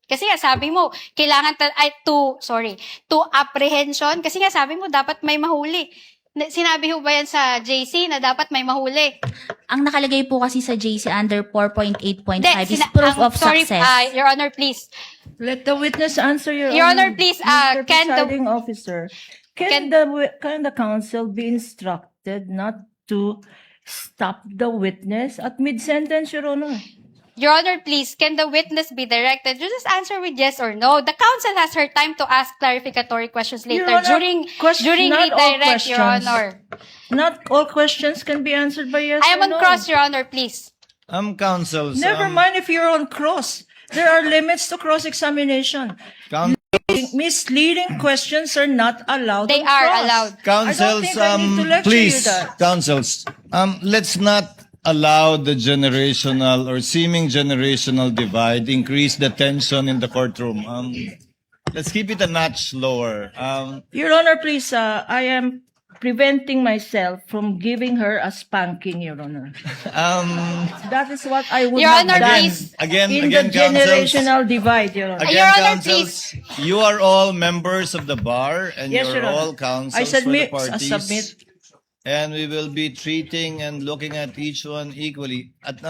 Kasi nga sabi mo, kailangan to apprehension. Kasi nga sabi mo, dapat may mahuli. Sinabi ho ba yan sa JC na dapat may mahuli? Ang nakalagay po kasi sa JC under 4.8.5 Hindi, is proof of sorry, success. Your Honor, please. Let the witness answer, Your Your Honor, please, Mr. can the- Presiding Officer, can- can the counsel be instructed not to stop the witness at mid-sentence, Your Honor? Your Honor, please, can the witness be directed? You just answer with yes or no. The counsel has her time to ask clarificatory questions later Your Honor, during not all redirect, Your questions. Honor. Not all questions can be answered by yes I am or on no. cross, Your Honor, please. Counsels. Never mind if you're on cross. There are limits to cross-examination. Misleading questions are not allowed. They on are cross. allowed. Counsels, I don't think I need to lecture please, you that. counsels, let's not allow the generational or seeming generational divide increase the tension in the courtroom. Let's keep it a notch lower. Your Honor, please, I am preventing myself from giving her a spanking, Your Honor. That is what I would Your have Honor, done please. Again, in again, the counsels. generational divide, Your Honor. Again, Your Honor, counsels, you are all members of the bar and Yes, you're Your Honor. all counsels I submit, for the I parties. submit. And we will be treating and looking at each one equally. At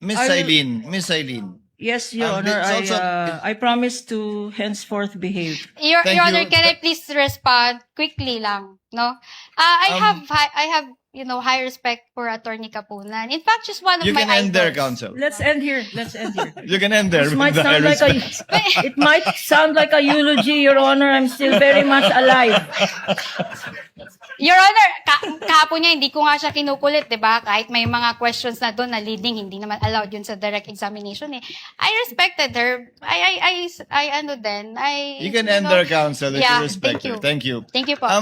Miss I will- Eileen. Yes, Your And Honor, it's also- I promise to henceforth behave. Your Thank Honor, you. can I please respond quickly lang, no? I have high respect for Attorney Kapunan. In fact, she's one of You my can end there, idols. counsel. Let's end here. Let's end here. You can end there. This with might the high sound like respect. it might sound like a eulogy, Your Honor. I'm still very much alive. Your Honor, kahapon niya, hindi ko nga siya kinukulit, di ba? Kahit may mga questions na doon na leading, hindi naman allowed yun sa direct examination eh. I respected her. You can end there, counsel, if Yeah, you respect thank you. her. Thank you. Thank you po.